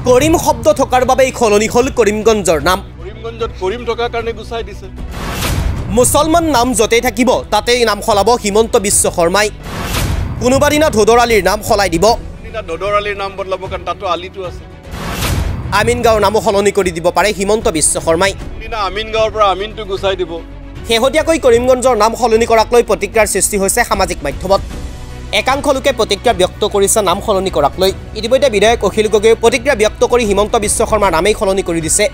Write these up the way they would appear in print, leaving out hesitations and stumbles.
কৰিম শব্দ থকাৰ বাবে সলনি হ'ল কৰিমগঞ্জৰ নাম। কৰিমগঞ্জত কৰিম থকাৰ কাৰণে গুচাই দিছে। মুছলমান নাম য'তেই থাকিব তাতেই নাম সলাব হিমন্ত বিশ্ব শৰ্মাই। কোনোবা দিনা ধোদৰ আলীৰ নাম সলাই দিব। ধোদৰ আলীৰ নাম বদলাব কাৰণ তাতো আলিটো আছে। আমিন গাঁৱৰ নামো সলনি কৰি দিব পাৰে হিমন্ত বিশ্ব শৰ্মাই। আমিন গাঁৱৰ পৰা আমিনটো গুচাই দিব। শেহতীয়াকৈ কৰিমগঞ্জৰ নাম সলনি কৰাক লৈ প্ৰতিক্ৰিয়াৰ সৃষ্টি হৈছে সামাজিক মাধ্যমত। একাংশ লোকে প্ৰতিক্ৰিয়া ব্যক্ত কৰিছে নাম সলনি কৰাক লৈ। ইতিমধ্যে বিধায়ক অখিল গগৈয়ে প্ৰতিক্ৰিয়া ব্যক্ত কৰি হিমন্ত বিশ্ব শৰ্মাৰ নামেই সলনি কৰি দিছে।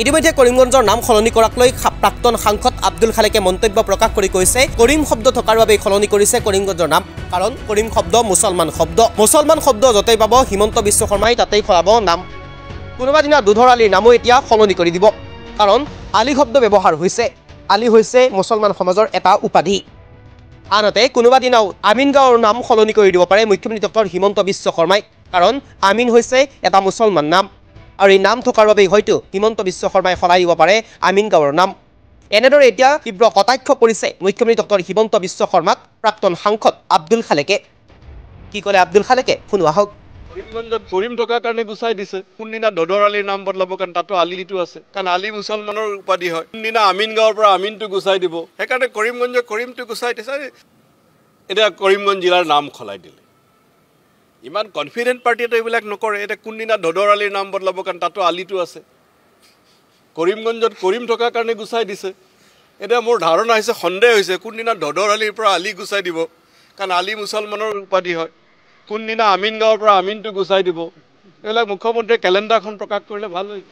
ইতিমধ্যে কৰিমগঞ্জৰ নাম সলনি কৰাক লৈ প্ৰাক্তন সাংসদ আব্দুল খালেকে মন্তব্য প্ৰকাশ কৰি কৈছে, কৰিম শব্দ থকাৰ বাবে সলনি কৰিছে কৰিমগঞ্জৰ নাম। কাৰণ কৰিম শব্দ মুছলমান শব্দ। মুছলমান শব্দ য'তেই পাব হিমন্ত বিশ্ব শৰ্মাই তাতেই সলাব নাম। কোনোবা দিনা ধোদৰ আলীৰ নামো এতিয়া সলনি কৰি দিব। কাৰণ আলি শব্দ ব্যৱহাৰ হৈছে। আলি হৈছে মুছলমান সমাজৰ এটা উপাধি। আনহাতে কোনোবা দিনাও আমিন গাঁৱৰ নাম সলনি কৰি দিব পাৰে মুখ্যমন্ত্ৰী ডক্টৰ হিমন্ত বিশ্ব শৰ্মাই। কাৰণ আমিন হৈছে এটা মুছলমান নাম আৰু এই নাম থকাৰ বাবেই হয়তো হিমন্ত বিশ্ব শৰ্মাই সলাই দিব পাৰে আমিন গাঁৱৰ নাম। এনেদৰে এতিয়া তীব্ৰ কটাক্ষ কৰিছে মুখ্যমন্ত্ৰী ডক্টৰ হিমন্ত বিশ্ব শৰ্মাক প্ৰাক্তন সাংসদ আব্দুল খালেকে। কি ক'লে আব্দুল খালেকে শুনো আহক। কৰিমগঞ্জত কৰিম থকাৰ কাৰণে গুচাই দিছে। কোনদিনা ধোদৰ আলীৰ নাম বদলাব কাৰণ তাতো আলিটো আছে। কাৰণ আলি মুছলমানৰ উপাধি হয়। কোনদিনা আমিন গাঁৱৰ পৰা আমিনটো গুচাই দিব। সেইকাৰণে কৰিমগঞ্জৰ কৰিমটো গুচাই দিছে। এতিয়া কৰিমগঞ্জ জিলাৰ নাম সলাই দিলে। ইমান কনফিডেণ্ট পাৰ্টিয়েতো এইবিলাক নকৰে। এতিয়া কোনদিনা ধোদৰ আলীৰ নাম বদলাব কাৰণ তাতো আলিটো আছে। কৰিমগঞ্জত কৰিম থকাৰ কাৰণে গুচাই দিছে। এতিয়া মোৰ ধাৰণা হৈছে, সন্দেহ হৈছে, কোনদিনা ধোদৰ আলীৰ পৰা আলি গুচাই দিব। কাৰণ আলি মুছলমানৰ উপাধি হয়। কোনদিনা আমিন গাঁৱৰ পৰা আমিনটো গুচাই দিব। এইবিলাক মুখ্যমন্ত্ৰীয়ে কেলেণ্ডাৰখন প্ৰকাশ কৰিলে ভাল হয়।